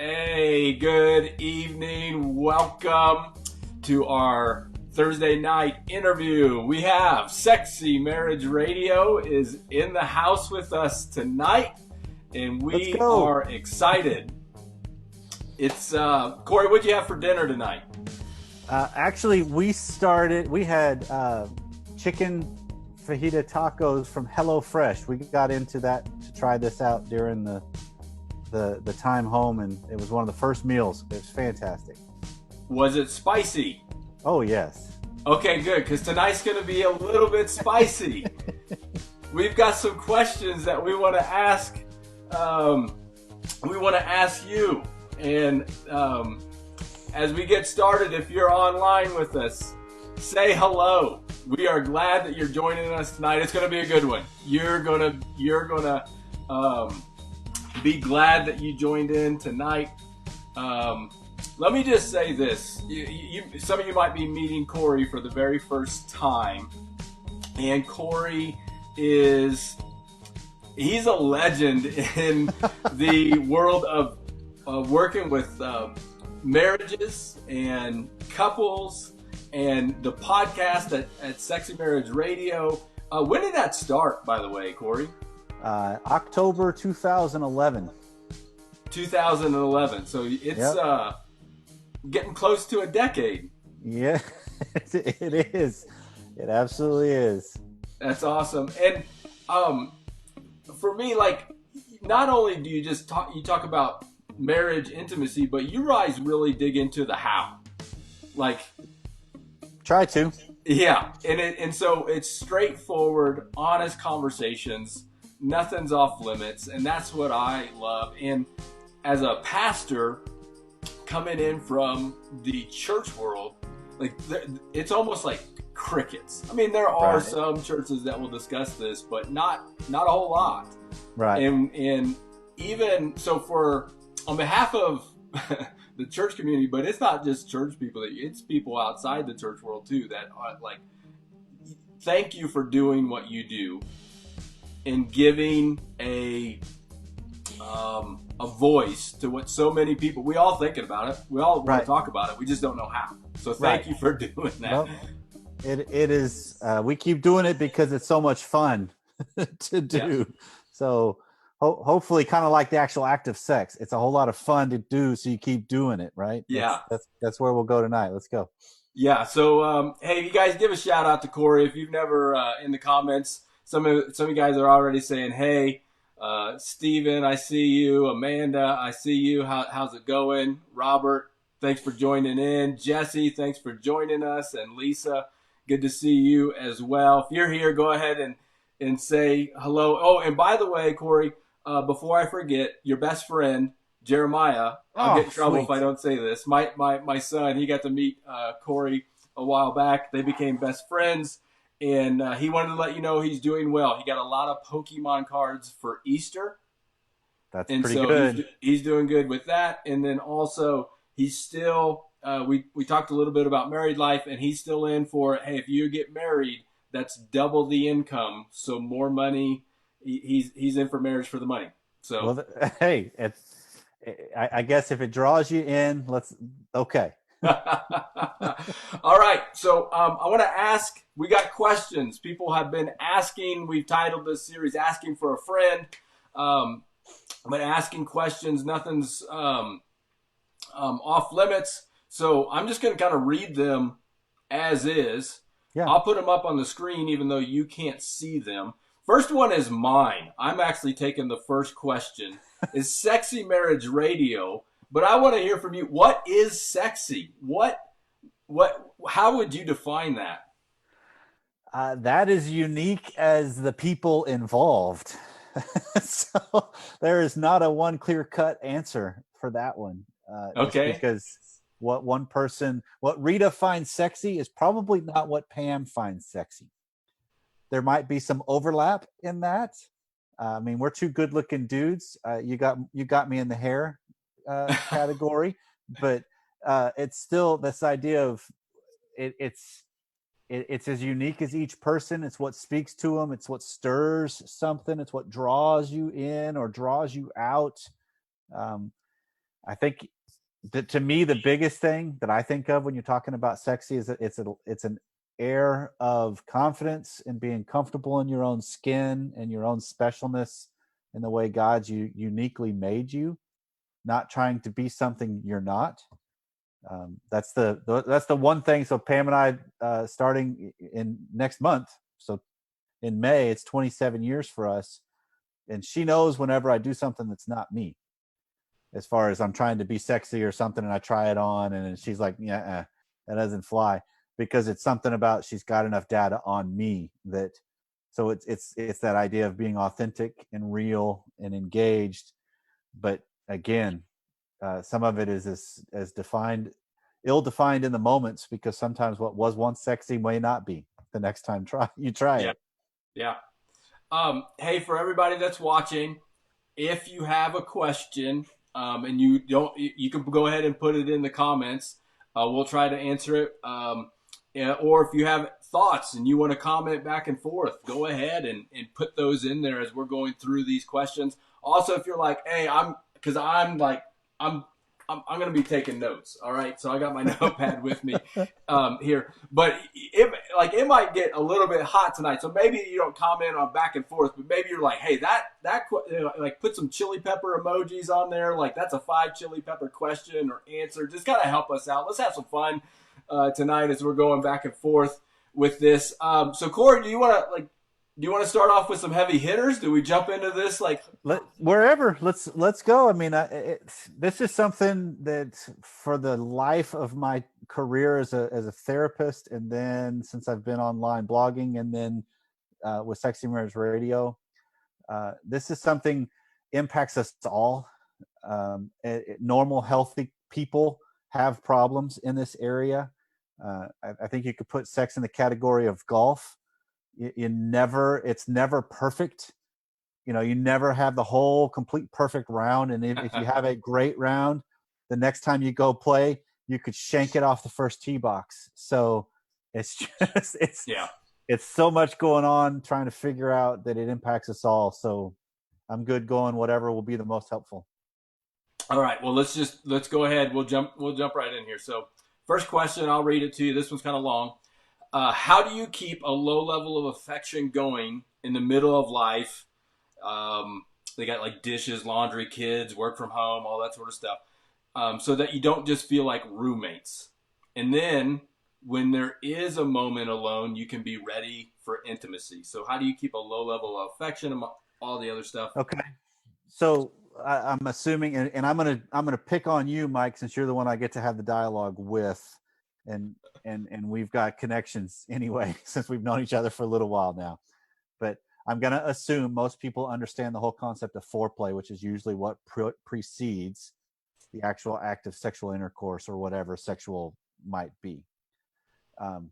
Hey, good evening. Welcome to our Thursday night interview. We have Sexy Marriage Radio is in the house with us tonight, and Let's we go. are excited. It's Corey, what'd you have for dinner tonight? Actually, we had chicken fajita tacos from HelloFresh. We got into that to try this out during the time home, and it was one of the first meals. It was fantastic. Was it spicy? Oh, yes. Okay, good, because tonight's going to be a little bit spicy. We've got some questions that we want to ask. We want to ask you, and as we get started, if you're online with us, say hello. We are glad that you're joining us tonight. It's going to be a good one. You're gonna be glad that you joined in tonight. Let me just say this: some of you might be meeting Corey for the very first time, and Corey he's a legend in the world of working with marriages and couples and the podcast at Sexy Marriage Radio. When did that start, by the way, Corey? October 2011. 2011. So it's getting close to a decade. Yeah, it is. It absolutely is. That's awesome. And for me, like, not only do you talk about marriage intimacy, but you guys really dig into the how. Like, Try to. yeah, and so it's straightforward, honest conversations. Nothing's off limits, and that's what I love. And as a pastor coming in from the church world, like, it's almost like crickets. I mean, there are Right. some churches that will discuss this, but not a whole lot. Right. And even so, for on behalf of the church community, but it's not just church people; it's people outside the church world too that are like, thank you for doing what you do and giving a voice to what so many people. We all thinking about it. We all want Right. to talk about it. We just don't know how. So Right. thank you for doing that. Well, it is. We keep doing it because it's so much fun to do. Yeah. So hopefully, kind of like the actual act of sex, it's a whole lot of fun to do. So you keep doing it, right? Yeah. That's where we'll go tonight. Let's go. Yeah. So, hey, you guys give a shout out to Corey if you've never in the comments. Some of you guys are already saying, "Hey, Steven, I see you. Amanda, I see you. How's it going?" Robert, thanks for joining in. Jesse, thanks for joining us, and Lisa, good to see you as well. If you're here, go ahead and say hello. Oh, and by the way, Corey, before I forget, your best friend Jeremiah. I'll Oh, get in trouble if sweet. I don't say this. My son, he got to meet Corey a while back. They became best friends, and he wanted to let you know he's doing well. He got a lot of Pokemon cards for Easter, That's and pretty so good. he's doing good with that. And then also he's still we talked a little bit about married life, and he's still in for, hey, if you get married, that's double the income, so more money. He's in for marriage for the money. So Well, hey, I guess if it draws you in, let's. Okay. all right. So I want to ask. We got questions. People have been asking. We've titled this series "Asking for a Friend." Um, but asking questions, nothing's off limits. So I'm just going to kind of read them as is. Yeah. I'll put them up on the screen, even though you can't see them. First one is mine. I'm actually taking the first question. Is Sexy Marriage Radio? But I want to hear from you. What is sexy? How would you define that? That is unique as the people involved. So there is not a one clear cut answer for that one. Just Okay. because what Rita finds sexy is probably not what Pam finds sexy. There might be some overlap in that. I mean, we're two good looking dudes. You got me in the hair category, but it's still this idea of it's as unique as each person. It's what speaks to them. It's what stirs something. It's what draws you in or draws you out. Um, I think to me, the biggest thing that I think of when you're talking about sexy is that it's an air of confidence and being comfortable in your own skin and your own specialness in the way God's uniquely made you, not trying to be something you're not. That's the one thing. So Pam and I, starting in next month, so in May, it's 27 years for us, and she knows whenever I do something that's not me, as far as I'm trying to be sexy or something, and I try it on, and she's like, yeah, that doesn't fly, because it's something about she's got enough data on me that, so it's that idea of being authentic and real and engaged. But again, some of it is as defined, ill-defined in the moments, because sometimes what was once sexy may not be the next time you try Yeah. it. Yeah. Hey, for everybody that's watching, if you have a question, and you don't, you can go ahead and put it in the comments. We'll try to answer it. Yeah, or if you have thoughts and you want to comment back and forth, go ahead and put those in there as we're going through these questions. Also, if you're like, hey, because I'm I'm going to be taking notes. All right, so I got my notepad with me here, but it might get a little bit hot tonight. So maybe you don't comment on back and forth, but maybe you're like, hey, like put some chili pepper emojis on there. Like that's a 5 chili pepper question or answer. Just kind of help us out. Let's have some fun tonight as we're going back and forth with this. So Corey, do you want to start off with some heavy hitters? Do we jump into this Wherever, let's go. I mean, this is something that for the life of my career as a therapist, and then since I've been online blogging, and then with Sexy Marriage Radio, this is something impacts us all. Normal, healthy people have problems in this area. I think you could put sex in the category of golf. It's never perfect. You never have the whole complete perfect round. And if you have a great round, the next time you go play, you could shank it off the first tee box. So it's just, yeah. it's so much going on trying to figure out that it impacts us all. So I'm good going whatever will be the most helpful. All right. Well, let's go ahead. We'll jump right in here. So, first question, I'll read it to you. This one's kind of long. How do you keep a low level of affection going in the middle of life? They got like dishes, laundry, kids, work from home, all that sort of stuff, so that you don't just feel like roommates. And then when there is a moment alone, you can be ready for intimacy. So, how do you keep a low level of affection and all the other stuff? Okay. So I'm assuming, and I'm gonna pick on you, Mike, since you're the one I get to have the dialogue with, and and we've got connections anyway since we've known each other for a little while now. But I'm gonna assume most people understand the whole concept of foreplay, which is usually what precedes the actual act of sexual intercourse or whatever sexual might be. Um,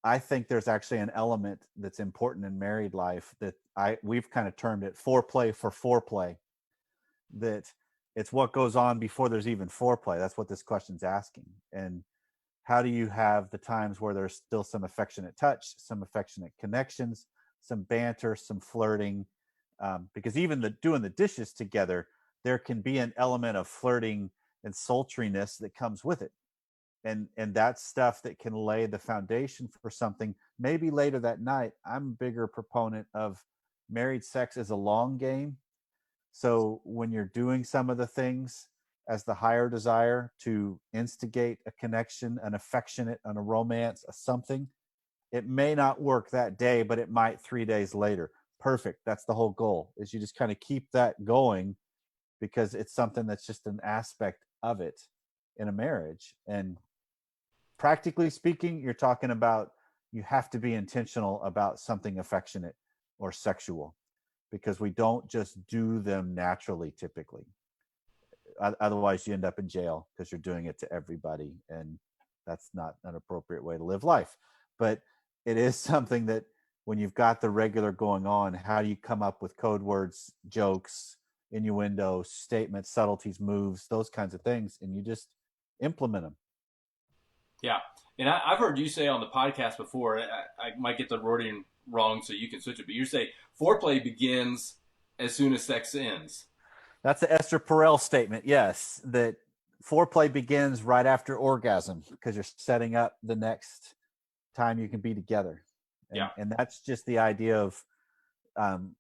I think there's actually an element that's important in married life that we've kind of termed it foreplay for foreplay, that it's what goes on before there's even foreplay. That's what this question's asking. And how do you have the times where there's still some affectionate touch, some affectionate connections, some banter, some flirting? Because even doing the dishes together, there can be an element of flirting and sultriness that comes with it. And that's stuff that can lay the foundation for something maybe later that night. I'm a bigger proponent of married sex as a long game. So when you're doing some of the things as the higher desire to instigate a connection, an affectionate, and a romance, a something, it may not work that day, but it might 3 days later. Perfect. That's the whole goal, is you just kind of keep that going, because it's something that's just an aspect of it in a marriage. And practically speaking, you're talking about, you have to be intentional about something affectionate or sexual, because we don't just do them naturally typically. Otherwise you end up in jail because you're doing it to everybody, and that's not an appropriate way to live life. But it is something that, when you've got the regular going on, how do you come up with code words, jokes, innuendo, statements, subtleties, moves, those kinds of things, and you just implement them. Yeah, and I've heard you say on the podcast before. I might get the wording wrong, so you can switch it. But you say foreplay begins as soon as sex ends. That's the Esther Perel statement. Yes, that foreplay begins right after orgasm because you're setting up the next time you can be together. Yeah. And that's just the idea of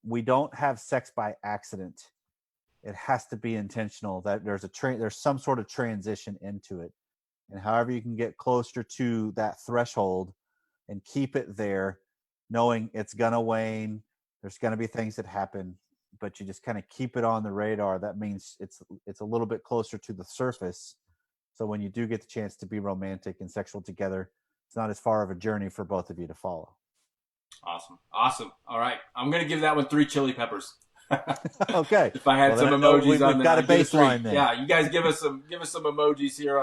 we don't have sex by accident. It has to be intentional, that there's some sort of transition into it. And however you can get closer to that threshold and keep it there, knowing it's going to wane, there's going to be things that happen, but you just kind of keep it on the radar. That means it's a little bit closer to the surface. So when you do get the chance to be romantic and sexual together, it's not as far of a journey for both of you to follow. Awesome. All right, I'm gonna give that one 3 chili peppers. Okay. If I had Well, then some I know emojis on we've there, got a I'd give it 3. baseline then. Yeah, you guys give us some emojis here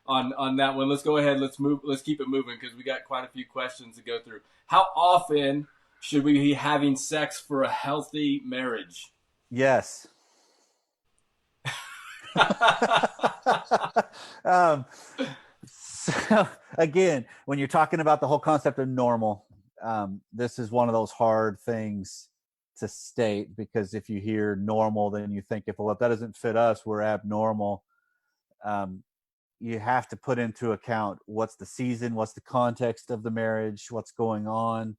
on that one. Let's go ahead. Let's keep it moving because we got quite a few questions to go through. How often should we be having sex for a healthy marriage? Yes. um, so again, when you're talking about the whole concept of normal, this is one of those hard things to state, because if you hear normal, then you think, if that doesn't fit us, we're abnormal. You have to put into account what's the season, what's the context of the marriage, what's going on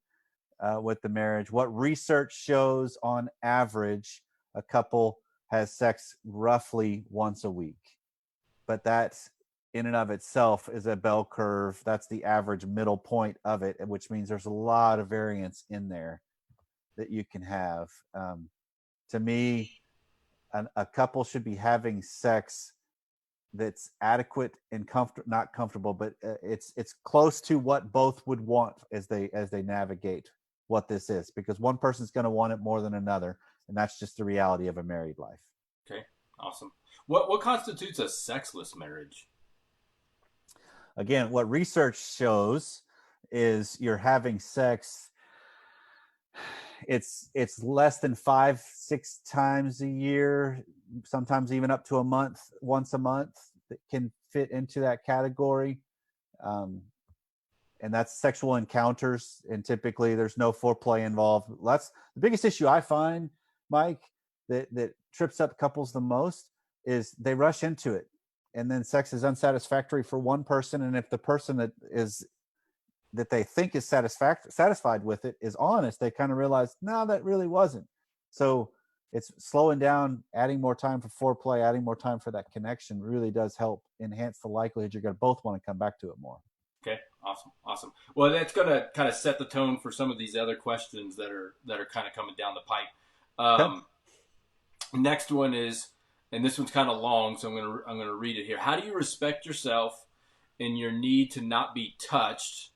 with the marriage. What research shows, on average, a couple has sex roughly once a week. But that in and of itself is a bell curve. That's the average middle point of it, which means there's a lot of variance in there that you can have. To me, a couple should be having sex that's adequate and not comfortable, but it's close to what both would want as they navigate what this is, because one person's going to want it more than another, and that's just the reality of a married life. Okay, awesome. What constitutes a sexless marriage? Again, what research shows is you're having sex, it's less than 5-6 times a year, sometimes even up to once a month, that can fit into that category. And that's sexual encounters, and typically there's no foreplay involved. That's the biggest issue I find, Mike, that trips up couples the most, is they rush into it, and then sex is unsatisfactory for one person, and if the person that they think is satisfied with it is honest, they kind of realize, no, that really wasn't. So it's slowing down, adding more time for foreplay, adding more time for that connection really does help enhance the likelihood you're going to both want to come back to it more. Okay, awesome. Well, that's going to kind of set the tone for some of these other questions that are kind of coming down the pipe. Okay. Next one is, and this one's kind of long, so I'm gonna read it here. How do you respect yourself and your need to not be touched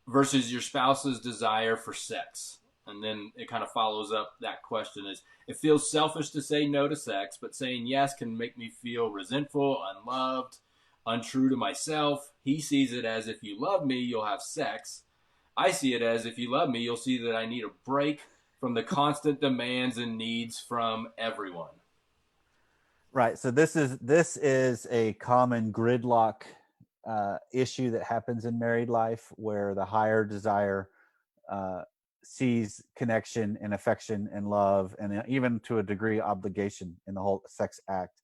versus your spouse's desire for sex? And then it kind of follows up that question is, it feels selfish to say no to sex, but saying yes can make me feel resentful, unloved, untrue to myself. He sees it as, if you love me, you'll have sex. I see it as, if you love me, you'll see that I need a break from the constant demands and needs from everyone. Right. So this is a common gridlock issue that happens in married life, where the higher desire sees connection and affection and love, and even to a degree obligation in the whole sex act,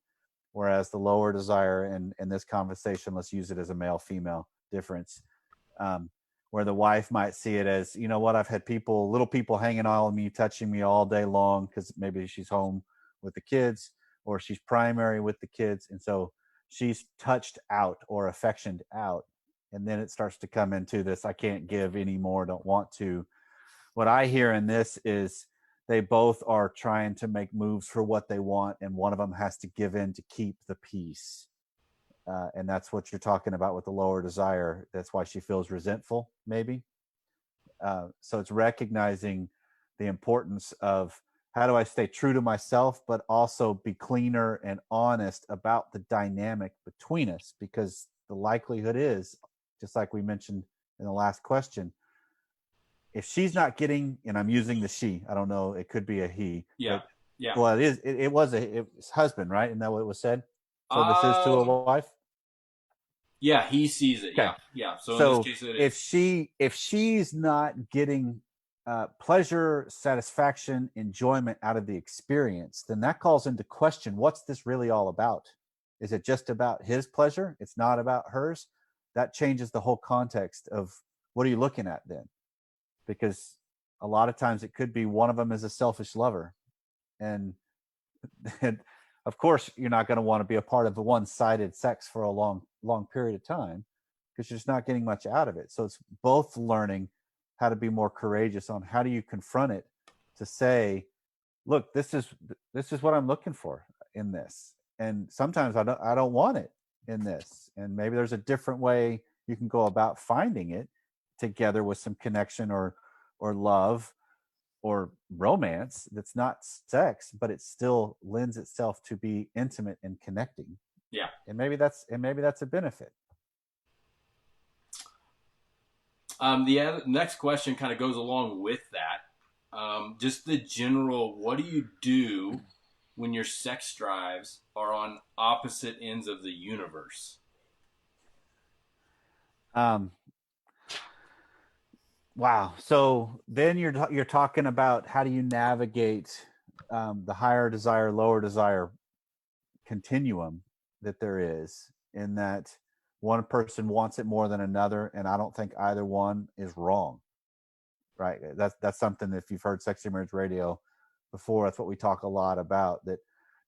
whereas the lower desire, and in this conversation, let's use it as a male-female difference, where the wife might see it as, you know what, I've had little people hanging on me, touching me all day long, because maybe she's home with the kids or she's primary with the kids, and so she's touched out or affectioned out, and then it starts to come into this, I can't give anymore, don't want to. What I hear in this is they both are trying to make moves for what they want, and one of them has to give in to keep the peace. And that's what you're talking about with the lower desire. That's why she feels resentful, maybe. So it's recognizing the importance of, how do I stay true to myself, but also be cleaner and honest about the dynamic between us? Because the likelihood is, just like we mentioned in the last question, if she's not getting, and I'm using the she, I don't know, it could be a he. Yeah. But, Yeah. well, it was husband, right? Isn't that what it was said? So this is to a wife? Yeah, he sees it. Okay. Yeah. So in So this case, it is. if she's not getting pleasure, satisfaction, enjoyment out of the experience, then that calls into question, what's this really all about? Is it just about his pleasure? It's not about hers. That changes the whole context of what are you looking at then? Because a lot of times it could be one of them is a selfish lover, and, and of course you're not going to want to be a part of a one-sided sex for a long period of time because you're just not getting much out of it. So it's both learning how to be more courageous on how do you confront it to say, look, this is what I'm looking for in this, and sometimes I don't want it in this, and maybe there's a different way you can go about finding it together with some connection or love or romance that's not sex, but it still lends itself to be intimate and connecting. Yeah. And maybe that's a benefit. The next question kind of goes along with that. Just the general, what do you do when your sex drives are on opposite ends of the universe? Um, wow. So then you're talking about how do you navigate the higher desire, lower desire continuum that there is, in that one person wants it more than another, and I don't think either one is wrong. Right? That's something that if you've heard Sexy Marriage Radio before, that's what we talk a lot about. That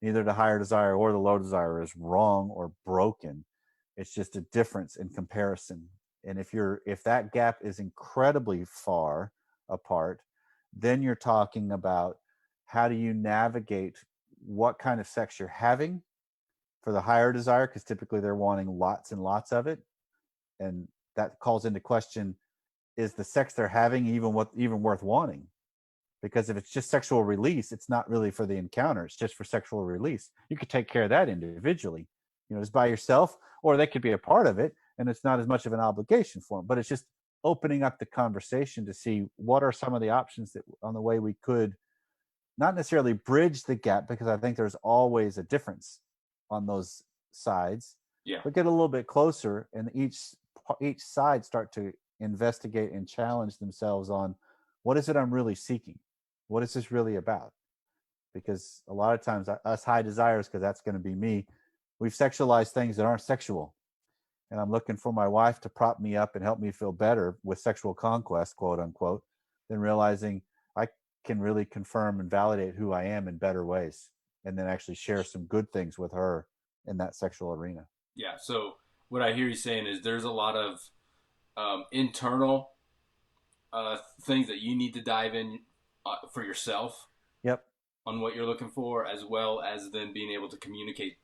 neither the higher desire or the low desire is wrong or broken. It's just a difference in comparison. And if that gap is incredibly far apart, then you're talking about how do you navigate what kind of sex you're having for the higher desire, because typically they're wanting lots and lots of it, and that calls into question, is the sex they're having even worth wanting? Because if it's just sexual release, it's not really for the encounter, it's just for sexual release. You could take care of that individually, just by yourself, or they could be a part of it, and it's not as much of an obligation for them. But it's just opening up the conversation to see what are some of the options that on the way we could not necessarily bridge the gap, because I think there's always a difference on those sides, Yeah. but get a little bit closer, and each side start to investigate and challenge themselves on what is it I'm really seeking, what is this really about? Because a lot of times us high desires, because that's going to be me, we've sexualized things that aren't sexual, and I'm looking for my wife to prop me up and help me feel better with sexual conquest, quote unquote, then realizing I can really confirm and validate who I am in better ways, and then actually share some good things with her in that sexual arena. Yeah. So what I hear you saying is there's a lot of internal things that you need to dive in for yourself Yep. on what you're looking for, as well as then being able to communicate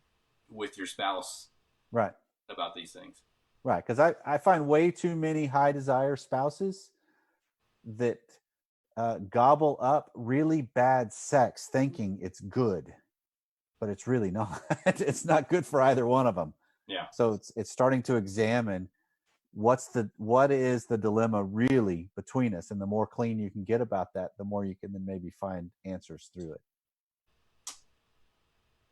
with your spouse Right. about these things. Right. Because I find way too many high desire spouses that gobble up really bad sex thinking it's good, but it's really not. It's not good for either one of them. Yeah. So it's starting to examine what is the dilemma really between us, and the more clean you can get about that, the more you can then maybe find answers through it.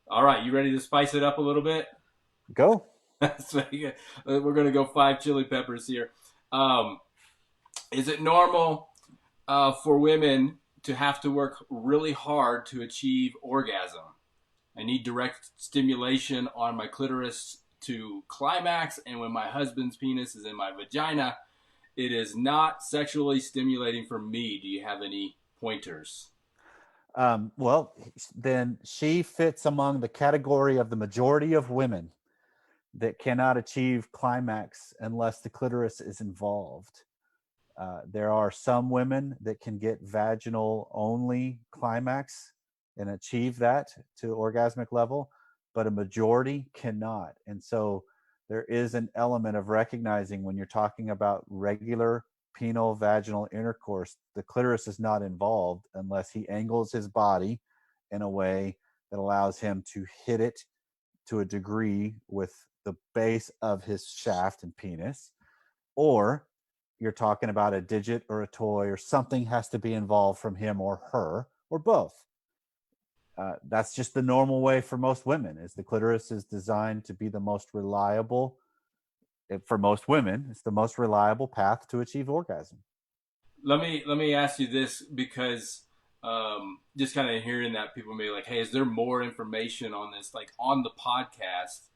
All right, you ready to spice it up a little bit? Go. So, yeah, we're gonna go 5 chili peppers here. Is it normal for women to have to work really hard to achieve orgasm? I need direct stimulation on my clitoris to climax, and when my husband's penis is in my vagina, it is not sexually stimulating for me. Do you have any pointers? Well, then she fits among the category of the majority of women that cannot achieve climax unless the clitoris is involved. There are some women that can get vaginal only climax and achieve that to orgasmic level, but a majority cannot. And so there is an element of recognizing when you're talking about regular penile vaginal intercourse, the clitoris is not involved unless he angles his body in a way that allows him to hit it to a degree with the base of his shaft and penis, or you're talking about a digit or a toy or something has to be involved from him or her or both. That's just the normal way for most women. Is the clitoris is designed to be the most reliable for most women. It's the most reliable path to achieve orgasm. Let me ask you this, because just kind of hearing that people may be like, hey, is there more information on this, like on the podcast?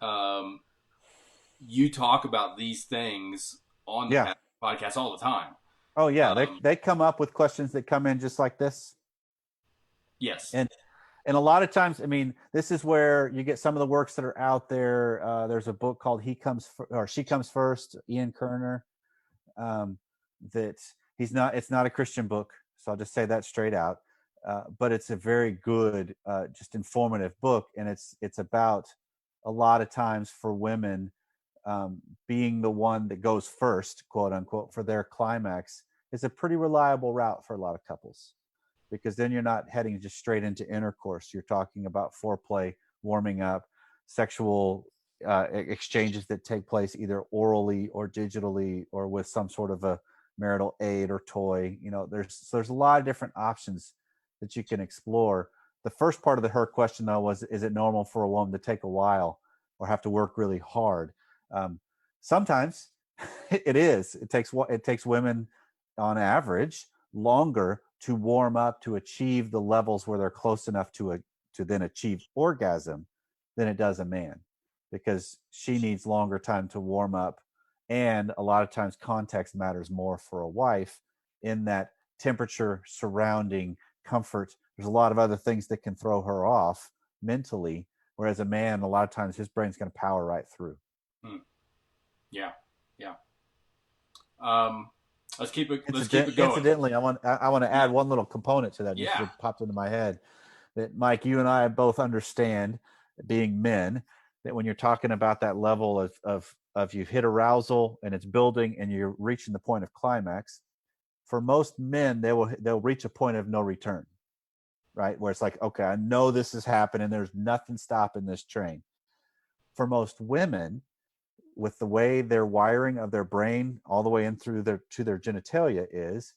um, you talk about these things on the Yeah. podcast all the time. Oh yeah. They Um, they come up with questions that come in just like this. yes. And a lot of times, I mean, this is where you get some of the works that are out there. There's a book called "He Comes" or "She Comes First," Ian Kerner. Um, that he's not. It's not a Christian book, so I'll just say that straight out. But it's a very good, just informative book, and it's about a lot of times for women being the one that goes first, quote unquote, for their climax is a pretty reliable route for a lot of couples because then you're not heading just straight into intercourse. You're talking about foreplay, warming up, sexual exchanges that take place either orally or digitally or with some sort of a marital aid or toy. You know, there's a lot of different options that you can explore. The first part of her question though was, is it normal for a woman to take a while or have to work really hard? Um, Sometimes it is. It takes women on average longer to warm up to achieve the levels where they're close enough to then achieve orgasm than it does a man because she needs longer time to warm up, and a lot of times context matters more for a wife in that temperature, surrounding, comfort. There's a lot of other things that can throw her off mentally, whereas a man, a lot of times his brain's going to power right through. Hmm. Yeah. Yeah. Um, let's keep it going. Incidentally, I want to Yeah. add one little component to that. Just Yeah. it popped into my head that Mike, you and I both understand, being men, that when you're talking about that level of you've hit arousal and it's building and you're reaching the point of climax, for most men they'll reach a point of no return, right? Where it's like, okay, I know this is happening. There's nothing stopping this train. For most women, with the way their wiring of their brain all the way in through their genitalia is,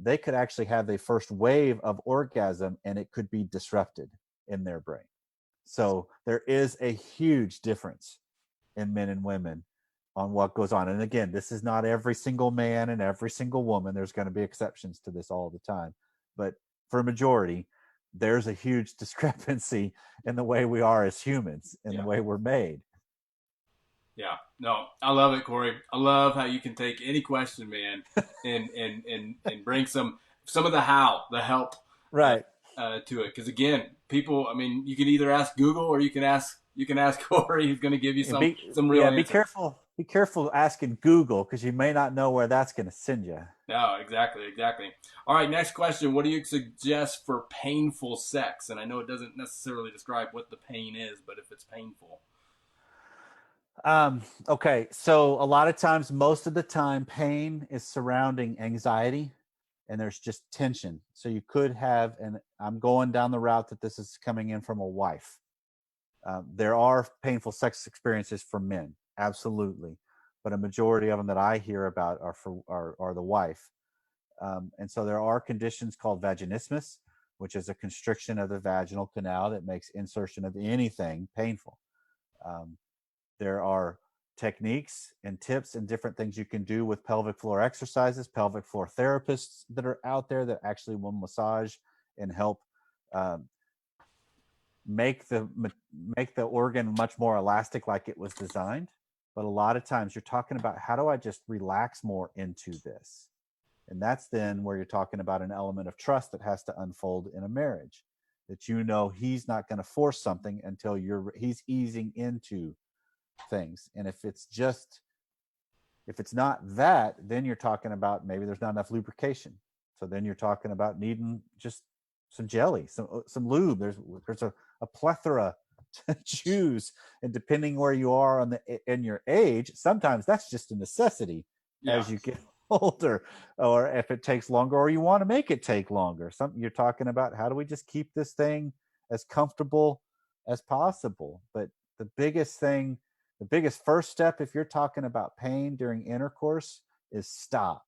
they could actually have the first wave of orgasm and it could be disrupted in their brain. So there is a huge difference in men and women on what goes on. And again, this is not every single man and every single woman. There's going to be exceptions to this all the time. But for a majority, there's a huge discrepancy in the way we are as humans and the Yeah. way we're made. Yeah. No, I love it, Corey. I love how you can take any question, man, and bring some of the the help uh, Right. to it. Because again, people, I mean, you can either ask Google or you can ask Corey, who's going to give you And be some real yeah, be answers. careful. Be careful asking Google because you may not know where that's going to send you. No, exactly, exactly. All right, next question. What do you suggest for painful sex? And I know it doesn't necessarily describe what the pain is, but if it's painful. Okay, so a lot of times, most of the time, pain is surrounding anxiety, and there's just tension. So you could have, and I'm going down the route that this is coming in from a wife. There are painful sex experiences for men, absolutely, but a majority of them that I hear about are the wife. And so there are conditions called vaginismus, which is a constriction of the vaginal canal that makes insertion of anything painful. Um, there are techniques and tips and different things you can do with pelvic floor exercises, pelvic floor therapists that are out there that actually will massage and help um, make the make the organ much more elastic like it was designed. But a lot of times you're talking about, how do I just relax more into this? And that's then where you're talking about an element of trust that has to unfold in a marriage, that you know he's not going to force something until he's easing into things. And if it's not that, then you're talking about maybe there's not enough lubrication. So then you're talking about needing just some jelly, some lube. There's a plethora to choose, and depending where you are in your age, sometimes that's just a necessity Yeah. as you get older, or if it takes longer, or you want to make it take longer. Something you're talking about, how do we just keep this thing as comfortable as possible? But the biggest thing, the biggest first step, if you're talking about pain during intercourse, is stop.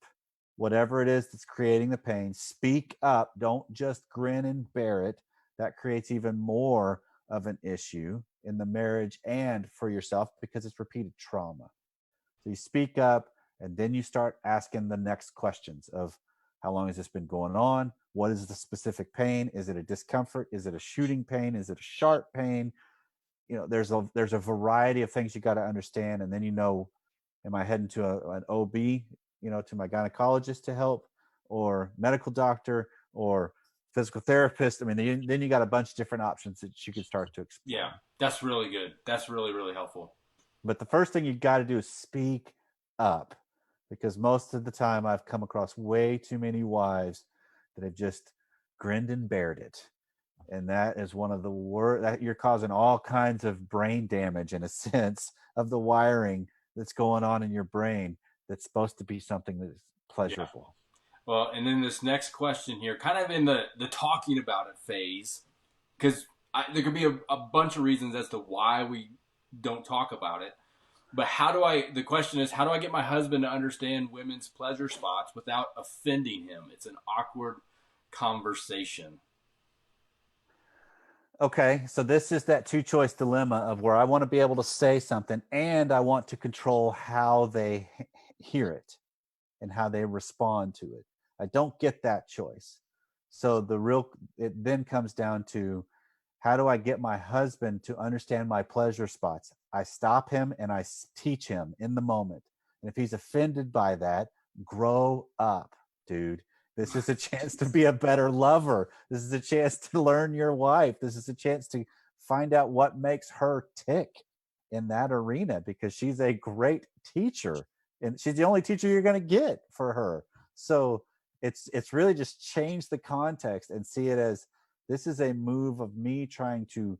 Whatever it is that's creating the pain, speak up. Don't just grin and bear it. That creates even more of an issue in the marriage and for yourself because it's repeated trauma. So you speak up, and then you start asking the next questions of, how long has this been going on? What is the specific pain? Is it a discomfort? Is it a shooting pain? Is it a sharp pain? there's a variety of things you got to understand, and then am I heading to an OB, to my gynecologist to help, or medical doctor, or physical therapist? I mean, then you got a bunch of different options that you can start to explore. Yeah, that's really good. That's really, really helpful. But the first thing you got to do is speak up, because most of the time I've come across way too many wives that have just grinned and bared it. And that is one of the worst. That you're causing all kinds of brain damage, in a sense, of the wiring that's going on in your brain that's supposed to be something that's pleasurable. Yeah. Well, and then this next question here, kind of in the talking about it phase, because there could be a bunch of reasons as to why we don't talk about it. But the question is, how do I get my husband to understand women's pleasure spots without offending him? It's an awkward conversation. Okay, so this is that two-choice dilemma of where I want to be able to say something and I want to control how they hear it and how they respond to it. I don't get that choice. So it then comes down to, how do I get my husband to understand my pleasure spots? I stop him and I teach him in the moment. And if he's offended by that, grow up, dude. This is a chance to be a better lover. This is a chance to learn your wife. This is a chance to find out what makes her tick in that arena, because she's a great teacher and she's the only teacher you're going to get for her. So it's really just change the context and see it as, this is a move of me trying to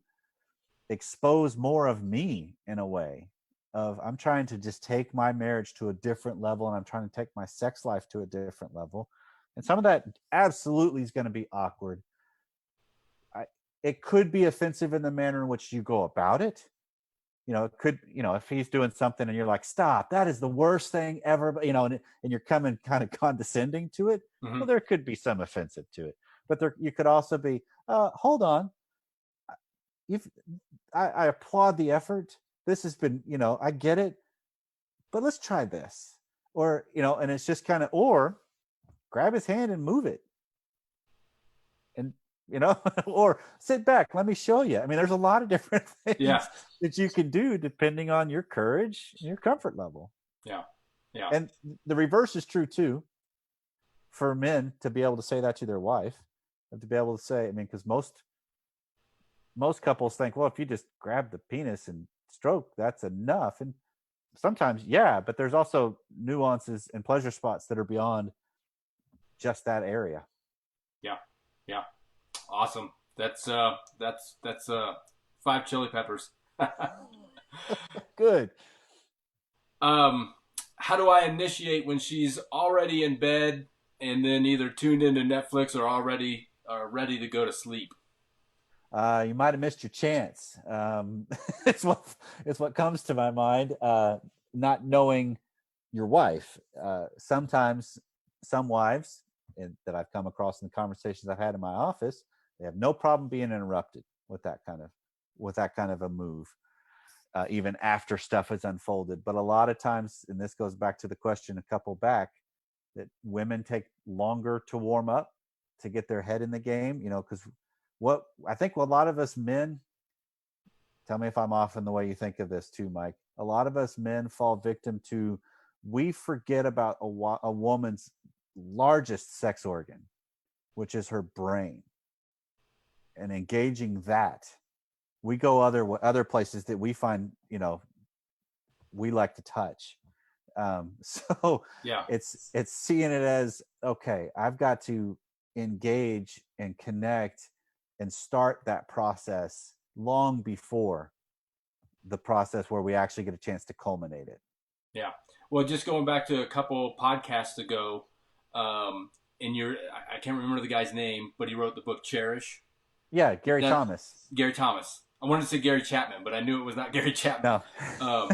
expose more of me, in a way of, I'm trying to just take my marriage to a different level, and I'm trying to take my sex life to a different level. And some of that absolutely is going to be awkward. It could be offensive in the manner in which you go about it. It could, if he's doing something and you're like, stop, that is the worst thing ever, and you're coming kind of condescending to it. Mm-hmm. Well, there could be some offensive to it, but you could also be, hold on. I applaud the effort. This has been, I get it, but let's try this. Or, and it's just kind of, or grab his hand and move it. And, or sit back, let me show you. I mean, there's a lot of different things that you can do depending on your courage and your comfort level. Yeah. Yeah. And the reverse is true too, for men to be able to say that to their wife, and to be able to say, I mean, because most couples think, well, if you just grab the penis and stroke, that's enough. And sometimes, yeah, but there's also nuances and pleasure spots that are beyond just that area. Yeah. Yeah. Awesome. That's 5 chili peppers. Good. How do I initiate when she's already in bed and then either tuned into Netflix or already ready to go to sleep? You might have missed your chance. It's what comes to my mind. Not knowing your wife. Sometimes some wives that I've come across in the conversations I've had in my office, they have no problem being interrupted with that kind of a move, even after stuff has unfolded. But a lot of times, and this goes back to the question a couple back, that women take longer to warm up, to get their head in the game, because what I think a lot of us men, tell me if I'm off in the way you think of this too, Mike, a lot of us men fall victim to, we forget about a woman's largest sex organ, which is her brain, and engaging that. We go other places that we find, we like to touch. So yeah, it's seeing it as, okay, I've got to engage and connect and start that process long before the process where we actually get a chance to culminate it. Yeah. Well, just going back to a couple podcasts ago, in I can't remember the guy's name, but he wrote the book Cherish. Yeah, Gary Thomas. Gary Thomas. I wanted to say Gary Chapman, but I knew it was not Gary Chapman. No.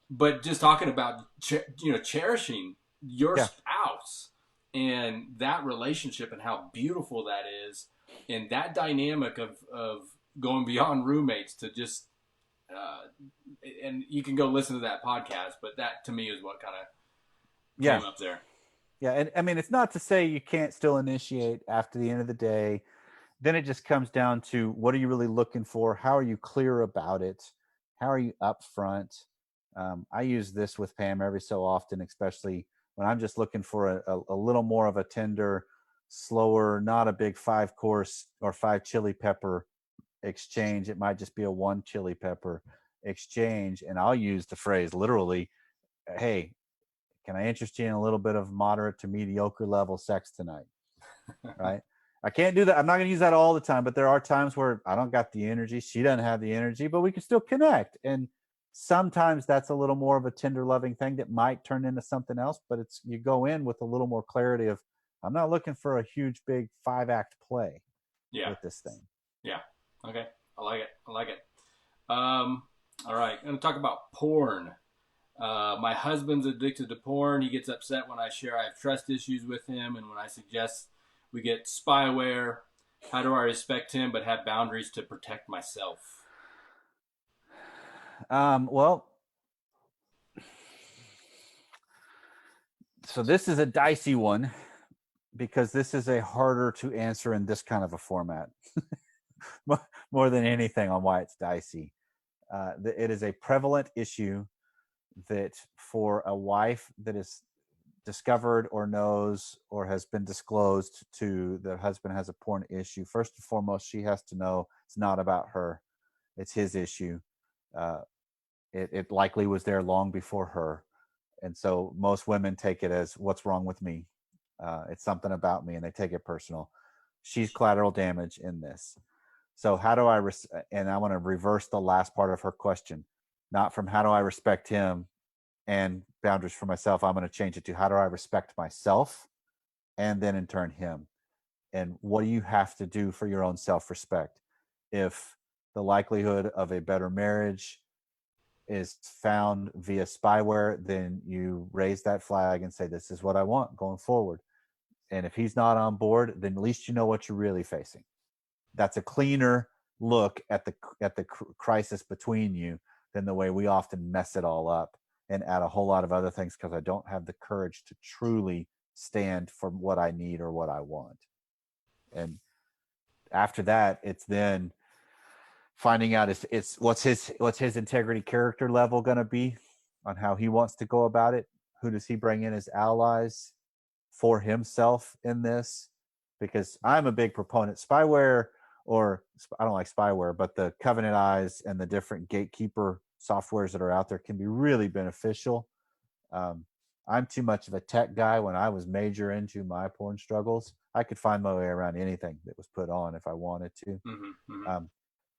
But just talking about cherishing your spouse and that relationship and how beautiful that is, and that dynamic of going beyond roommates to just and you can go listen to that podcast, but that to me is what kind of came up there. Yeah, and I mean, it's not to say you can't still initiate after the end of the day. Then it just comes down to, what are you really looking for? How are you clear about it? How are you up front? I use this with Pam every so often, especially when I'm just looking for a little more of a tender, slower, not a big 5 course or 5 chili pepper exchange. It might just be a 1 chili pepper exchange. And I'll use the phrase literally, hey, can I interest you in a little bit of moderate to mediocre level sex tonight? Right? I can't do that. I'm not going to use that all the time, but there are times where I don't got the energy. She doesn't have the energy, but we can still connect. And sometimes that's a little more of a tender, loving thing that might turn into something else. But it's you go in with a little more clarity of I'm not looking for a huge, big 5-act play Yeah. with this thing. Yeah. Okay. I like it. I like it. All right. I'm going to talk about porn. My husband's addicted to porn. He gets upset when I share I have trust issues with him and when I suggest we get spyware. How do I respect him but have boundaries to protect myself? Well, so this is a dicey one because this is a harder to answer in this kind of a format more than anything on why it's dicey. It is a prevalent issue that for a wife that is discovered or knows or has been disclosed to the husband has a porn issue, first and foremost, she has to know it's not about her. It's his issue. Uh, it likely was there long before her. And so most women take it as what's wrong with me. It's something about me and they take it personal. She's collateral damage in this. So how do I, and I want to reverse the last part of her question, not from how do I respect him and boundaries for myself. I'm going to change it to how do I respect myself and then in turn him. And what do you have to do for your own self-respect? If the likelihood of a better marriage is found via spyware, then you raise that flag and say, this is what I want going forward. And if he's not on board, then at least you know what you're really facing. That's a cleaner look at the crisis between you than the way we often mess it all up and add a whole lot of other things because I don't have the courage to truly stand for what I need or what I want. And after that, it's then finding out it's what's his integrity character level going to be on how he wants to go about it. Who does he bring in as allies for himself in this? Because I'm a big proponent. Spyware, or I don't like spyware, but the Covenant Eyes and the different gatekeeper softwares that are out there can be really beneficial. Um, I'm too much of a tech guy. When I was major into my porn struggles, I could find my way around anything that was put on if I wanted to. Mm-hmm, mm-hmm.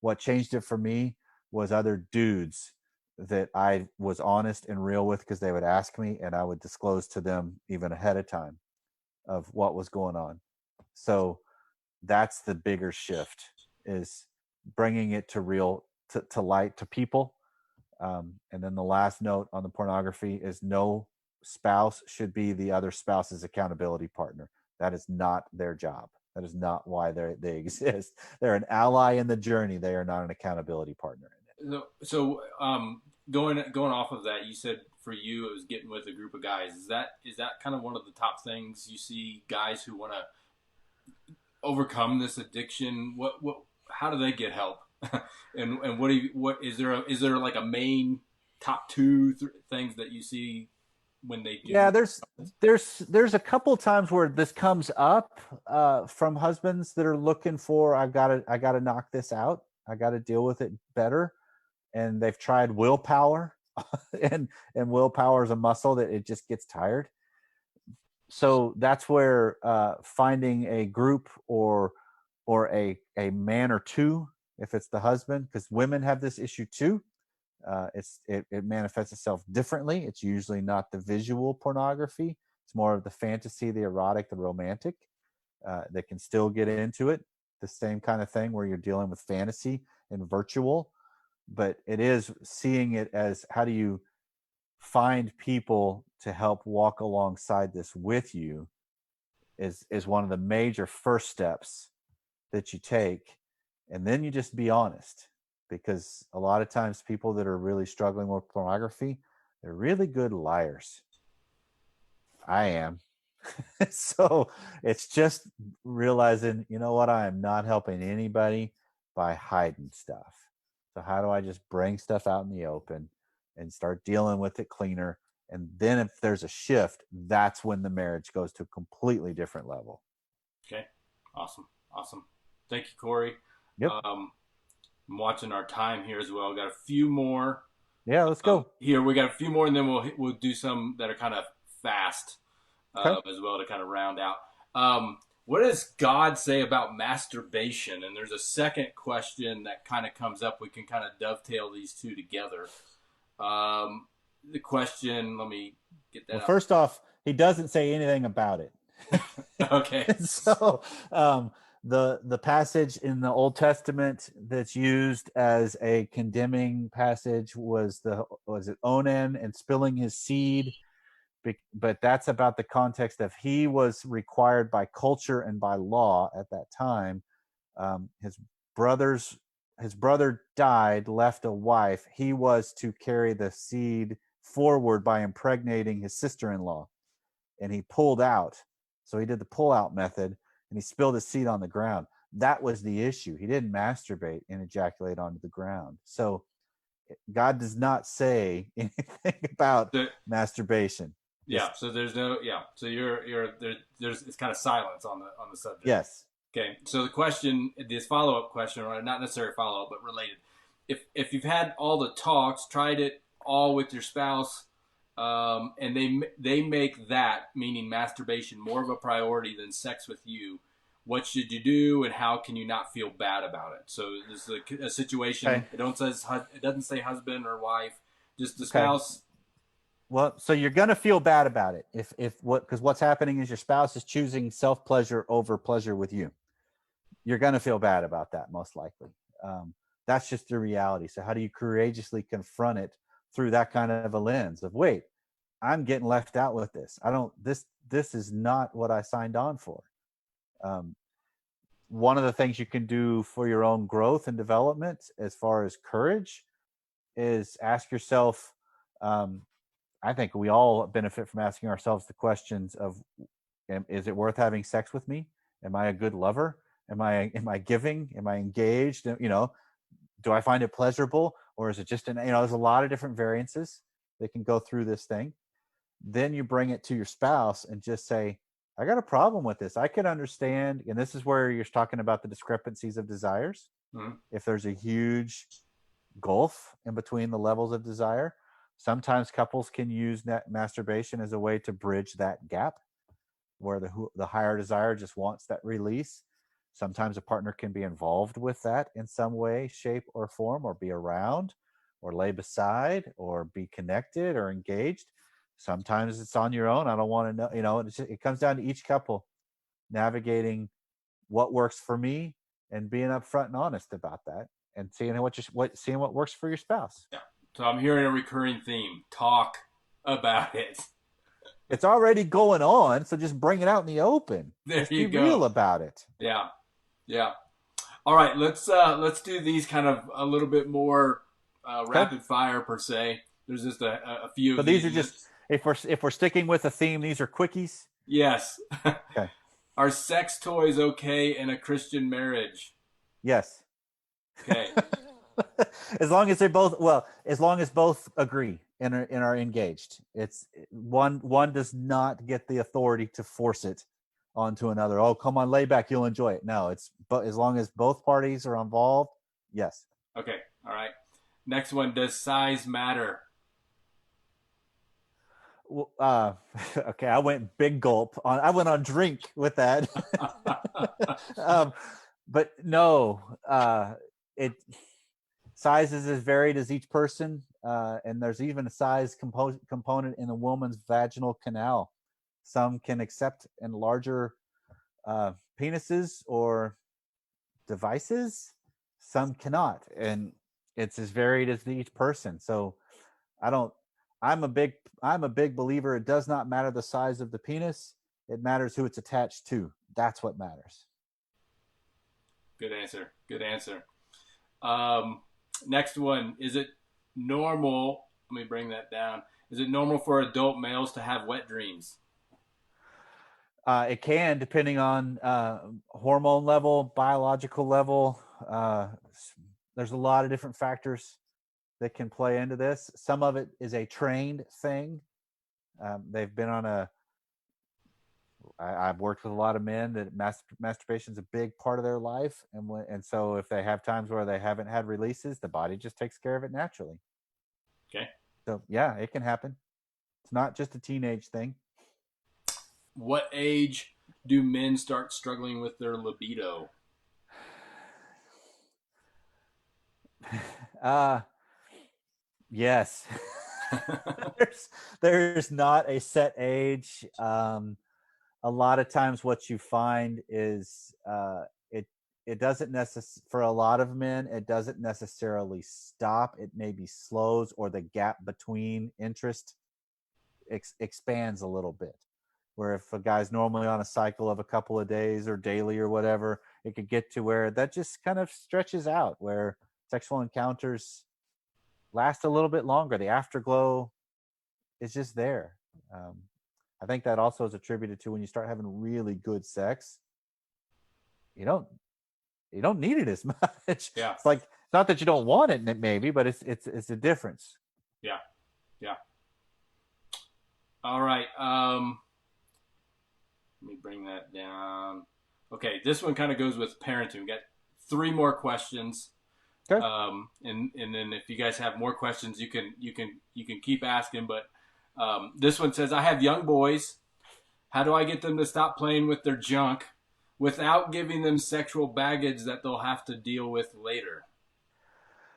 What changed it for me was other dudes that I was honest and real with because they would ask me and I would disclose to them even ahead of time of what was going on. So that's the bigger shift is bringing it to real to light to people. And then the last note on the pornography is no spouse should be the other spouse's accountability partner. That is not their job. That is not why they exist. They're an ally in the journey. They are not an accountability partner in it. So, going off of that, you said for you it was getting with a group of guys. Is that kind of one of the top things you see guys who want to overcome this addiction? What how do they get help? And what is there like a main top two things that you see when they do? Yeah, there's a couple times where this comes up from husbands that are looking for I gotta knock this out. I gotta deal with it better, and they've tried willpower, and willpower is a muscle that it just gets tired. So that's where finding a group or a man or two, if it's the husband, because women have this issue too. It manifests itself differently. It's usually not the visual pornography. It's more of the fantasy, the erotic, the romantic. That can still get into it. The same kind of thing where you're dealing with fantasy and virtual, but it is seeing it as how do you find people to help walk alongside this with you is one of the major first steps that you take, and then you just be honest, because a lot of times people that are really struggling with pornography, they're really good liars. I am. So it's just realizing, you know what, I am not helping anybody by hiding stuff. So how do I just bring stuff out in the open and start dealing with it cleaner? And then if there's a shift, that's when the marriage goes to a completely different level. Okay. Awesome. Awesome. Thank you, Corey. Yep. I'm watching our time here as well. Got a few more. Yeah, let's go. Here we got a few more, and then we'll do some that are kind of fast Okay. as well to kind of round out. What does God say about masturbation? And there's a second question that kind of comes up. We can kind of dovetail these two together. The question, let me get that Well, up. first off, he doesn't say anything about it. Okay. So the passage in the Old Testament that's used as a condemning passage was it Onan and spilling his seed, but that's about the context of he was required by culture and by law at that time. His brother died, left a wife. He was to carry the seed forward by impregnating his sister-in-law, and he pulled out. So he did the pull out method, and he spilled his seed on the ground. That was the issue. He didn't masturbate and ejaculate onto the ground. So God does not say anything about masturbation. Yeah. So there's no. Yeah. So you're there's it's kind of silence on the subject. Yes. Okay. So the question, this follow up question, or not necessarily follow up, but related. If you've had all the talks, tried it all with your spouse, and they make that, meaning masturbation, more of a priority than sex with you, what should you do, and how can you not feel bad about it? So this is a situation. Okay. It doesn't say husband or wife, just the Okay. spouse. Well, so you're going to feel bad about it because what's happening is your spouse is choosing self pleasure over pleasure with you. You're going to feel bad about that, most likely. That's just the reality. So how do you courageously confront it through that kind of a lens of, wait, I'm getting left out with this. This is not what I signed on for. One of the things you can do for your own growth and development as far as courage is ask yourself, I think we all benefit from asking ourselves the questions of, is it worth having sex with me? Am I a good lover? Am I giving? Am I engaged? Do I find it pleasurable, or is it just there's a lot of different variances that can go through this thing. Then you bring it to your spouse and just say, I got a problem with this. I can understand. And this is where you're talking about the discrepancies of desires. Mm-hmm. If there's a huge gulf in between the levels of desire, sometimes couples can use masturbation as a way to bridge that gap where the higher desire just wants that release. Sometimes a partner can be involved with that in some way, shape, or form, or be around, or lay beside, or be connected or engaged. Sometimes it's on your own. I don't want to know. It comes down to each couple navigating what works for me and being upfront and honest about that, and seeing what works for your spouse. Yeah. So I'm hearing a recurring theme: talk about it. It's already going on, so just bring it out in the open. There just you be go. real about it. Yeah, yeah. All right, let's do these kind of a little bit more rapid fire per se. There's just a few. So these are just if we're sticking with a theme, these are quickies. Yes. Okay. Are sex toys okay in a Christian marriage? Yes. Okay. As long as both agree and are engaged. It's one does not get the authority to force it onto another. Oh, come on, lay back, you'll enjoy it. No, but as long as both parties are involved, yes. Okay. All right. Next one, does size matter? Okay, I went big gulp on. I went on drink with that. But no, it size is as varied as each person, and there's even a size component in a woman's vaginal canal. Some can accept in larger penises or devices. Some cannot, and it's as varied as each person. So I don't. I'm a big believer. It does not matter the size of the penis. It matters who it's attached to. That's what matters. Good answer. Good answer. Next one. Is it normal? Let me bring that down. Is it normal for adult males to have wet dreams? It can, depending on hormone level, biological level. there's a lot of different factors that can play into this. Some of it is a trained thing. They've been on a. I've worked with a lot of men that masturbation is a big part of their life, and so if they have times where they haven't had releases, the body just takes care of it naturally. Okay. So yeah, it can happen. It's not just a teenage thing. What age do men start struggling with their libido? Yes. there's there's not a set age. A lot of times what you find is it doesn't necessarily, for a lot of men, it doesn't necessarily stop. It maybe slows, or the gap between interest expands a little bit. Where if a guy's normally on a cycle of a couple of days or daily or whatever, it could get to where that just kind of stretches out, where sexual encounters last a little bit longer. The afterglow is just there. I think that also is attributed to when you start having really good sex, you don't you don't need it as much. Yeah. It's like, not that you don't want it, maybe, but it's a difference. Yeah. Yeah. All right. Let me bring that down. Okay, this one kind of goes with parenting. We got 3 more questions. Okay. And then if you guys have more questions, you can keep asking. But this one says, I have young boys. How do I get them to stop playing with their junk without giving them sexual baggage that they'll have to deal with later?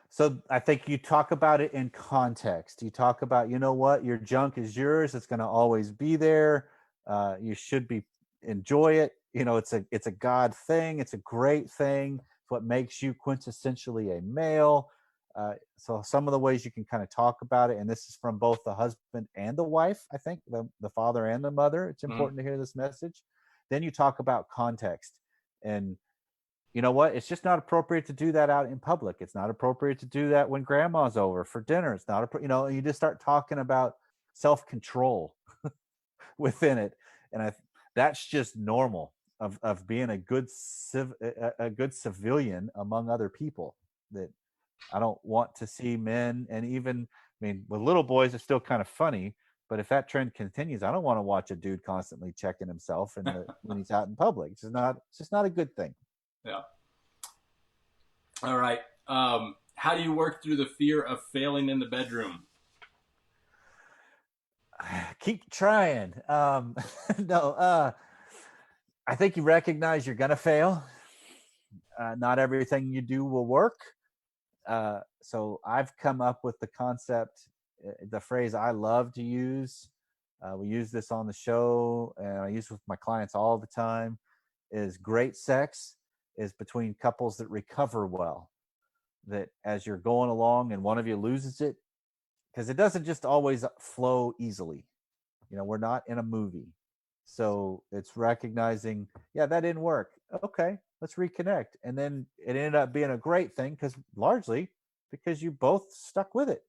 So I think you talk about it in context. You talk about, you know what, your junk is yours. It's going to always be there. You should be enjoy it. You know, it's a God thing. It's a great thing. It's what makes you quintessentially a male. So some of the ways you can kind of talk about it, and this is from both the husband and the wife, I think, the father and the mother. It's important to hear this message. Then you talk about context, and you know what? It's just not appropriate to do that out in public. It's not appropriate to do that when grandma's over for dinner. It's not, you just start talking about self-control within it. And that's just normal of being a good a good civilian among other people. That I don't want to see men, and even, I mean, with little boys, it's still kind of funny. But if that trend continues, I don't want to watch a dude constantly checking himself when he's out in public. It's just not a good thing. Yeah. All right. How do you work through the fear of failing in the bedroom? Keep trying. No, I think you recognize you're gonna fail. Not everything you do will work. So I've come up with the concept, the phrase I love to use. We use this on the show, and I use it with my clients all the time. Is great sex is between couples that recover well. That as you're going along and one of you loses it, because it doesn't just always flow easily. We're not in a movie. So it's recognizing, yeah, that didn't work. Okay, let's reconnect. And then it ended up being a great thing, largely because you both stuck with it.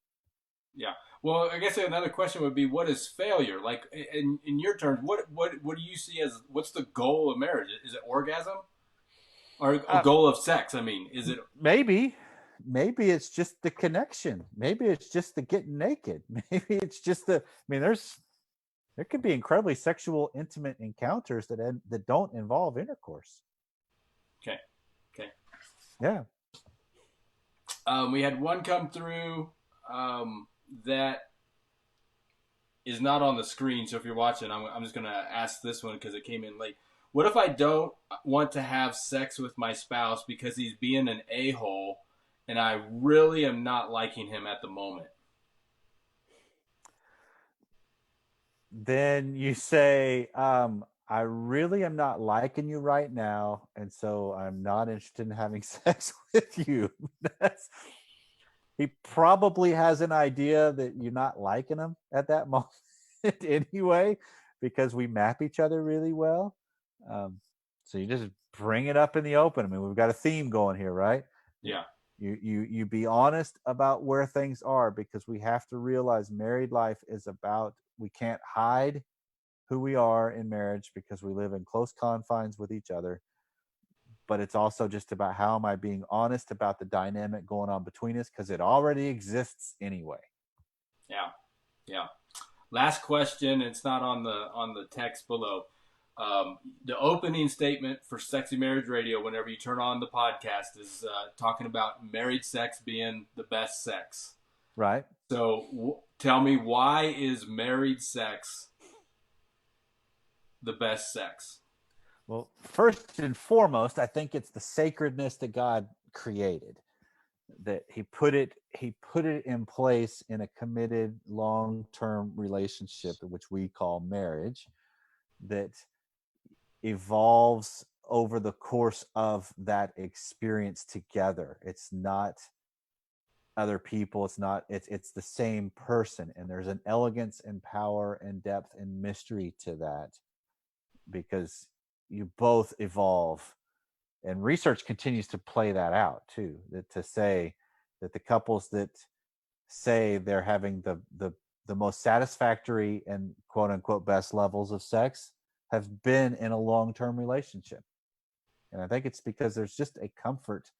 Yeah. Well, I guess another question would be, what is failure? Like in your terms, what do you see as, what's the goal of marriage? Is it orgasm or a goal of sex? I mean, is it? Maybe it's just the connection. Maybe it's just the getting naked. Maybe it's just the. I mean, there could be incredibly sexual, intimate encounters that don't involve intercourse. Okay. Okay. Yeah. We had one come through that is not on the screen. So if you're watching, I'm just going to ask this one because it came in late. What if I don't want to have sex with my spouse because he's being an a-hole and I really am not liking him at the moment? Then you say, I really am not liking you right now, and so I'm not interested in having sex with you. He probably has an idea that you're not liking him at that moment anyway, because we map each other really well. So you just bring it up in the open. I mean, we've got a theme going here, right? Yeah. You be honest about where things are, because we have to realize married life is about, we can't hide who we are in marriage because we live in close confines with each other. but it's also just about how am I being honest about the dynamic going on between us, because it already exists anyway. Yeah, yeah. Last question. It's not on the text below. The opening statement for Sexy Marriage Radio, whenever you turn on the podcast, is talking about married sex being the best sex. Right. So tell me, why is married sex the best sex? Well, first and foremost, I think it's the sacredness that God created, that he put it in place in a committed long-term relationship, which we call marriage, that evolves over the course of that experience together. It's not other people, it's the same person, and there's an elegance and power and depth and mystery to that, because you both evolve. And research continues to play that out too, that to say that the couples that say they're having the most satisfactory and quote unquote best levels of sex have been in a long-term relationship. And I think it's because there's just a comfort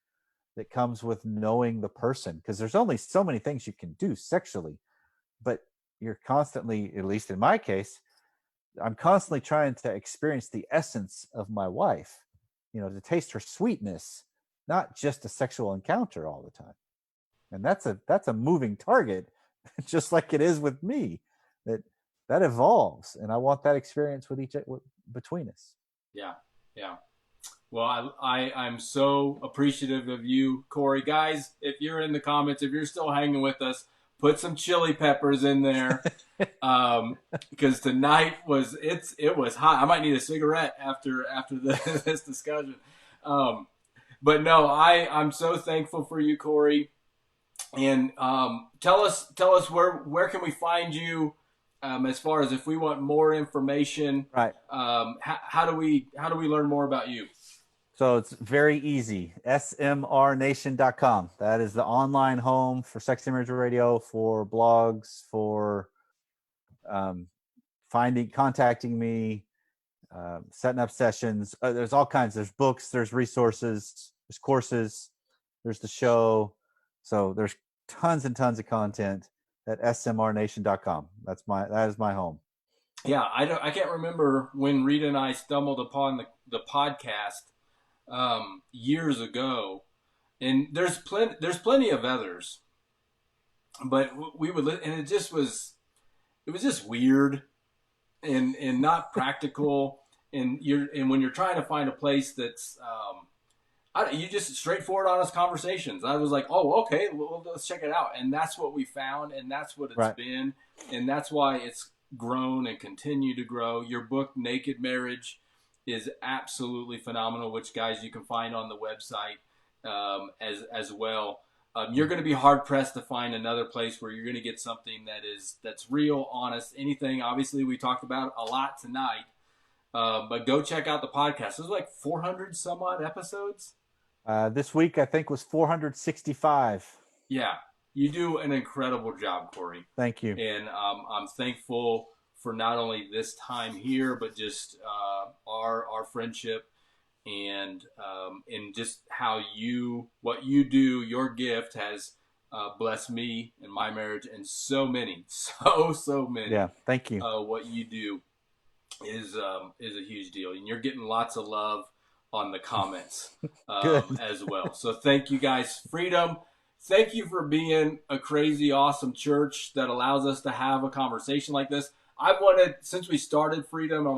that comes with knowing the person, because there's only so many things you can do sexually, but you're constantly, at least in my case, I'm constantly trying to experience the essence of my wife, to taste her sweetness, not just a sexual encounter all the time. And that's a moving target, just like it is with me. That evolves, and I want that experience between us. Yeah, yeah. Well, I'm so appreciative of you, Corey. Guys, if you're in the comments, if you're still hanging with us, put some chili peppers in there, because tonight it was hot. I might need a cigarette after this discussion. But no, I'm so thankful for you, Corey. And tell us where can we find you, as far as if we want more information. Right. How do we learn more about you? So it's very easy. smrnation.com. That is the online home for Sexy Marriage Radio, for blogs, for contacting me, setting up sessions. There's all kinds. There's books, there's resources, there's courses, there's the show. So there's tons and tons of content at smrnation.com. That is my home. Yeah, I can't remember when Rita and I stumbled upon the podcast years ago, and there's plenty of others, but we would and it was just weird and not practical, and when you're trying to find a place that's you just straightforward, honest conversations. I was like, oh, okay, well, let's check it out, and that's what we found, and that's what it's been, and that's why it's grown and continue to grow. Your book, Naked Marriage, is absolutely phenomenal, which, guys, you can find on the website as well. You're going to be hard pressed to find another place where you're going to get something that's real, honest. Anything, obviously, we talked about a lot tonight, but go check out the podcast. There's like 400 some odd episodes. This week, I think, was 465. Yeah, you do an incredible job, Corey. Thank you. And I'm thankful for not only this time here, but just our friendship, and just what you do. Your gift has blessed me and my marriage, and so many. Yeah, thank you. What you do is a huge deal, and you're getting lots of love on the comments as well. So thank you, guys. Freedom. Thank you for being a crazy, awesome church that allows us to have a conversation like this. I've wanted, since we started Freedom,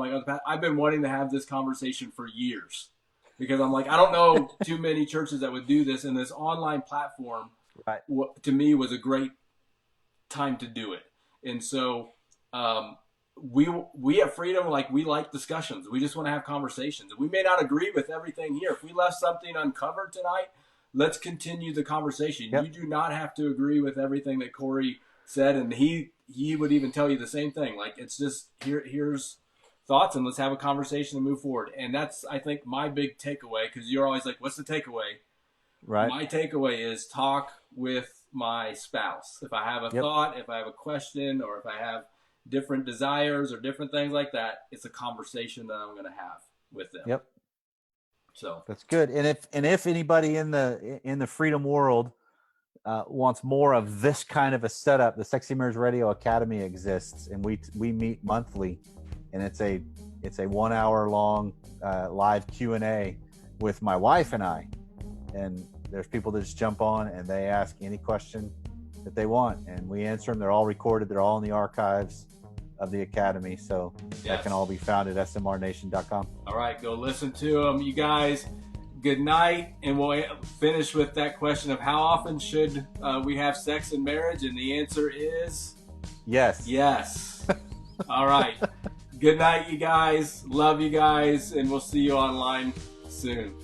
I've been wanting to have this conversation for years, because I'm like, I don't know too many churches that would do this, and this online platform, to me, was a great time to do it. And so we at Freedom, we like discussions. We just want to have conversations. We may not agree with everything here. If we left something uncovered tonight, let's continue the conversation. Yep. You do not have to agree with everything that Corey said, and he would even tell you the same thing. It's just here's thoughts, and let's have a conversation and move forward. And that's, I think, my big takeaway, because you're always like, what's the takeaway? Right. My takeaway is talk with my spouse. If I have a thought, if I have a question, or if I have different desires or different things like that, it's a conversation that I'm going to have with them. Yep. So That's good. And if anybody in the freedom world wants more of this kind of a setup, the Sexy Marriage Radio Academy exists, and we meet monthly, and it's a 1 hour long live Q&A with my wife and I, and there's people that just jump on and they ask any question that they want, and we answer them. They're all recorded. They're all in the archives of the Academy, so that can all be found at smrnation.com. All right, go listen to them, you guys. Good night, and we'll finish with that question of how often should we have sex in marriage, and the answer is yes. All right, good night, you guys. Love you guys, and we'll see you online soon.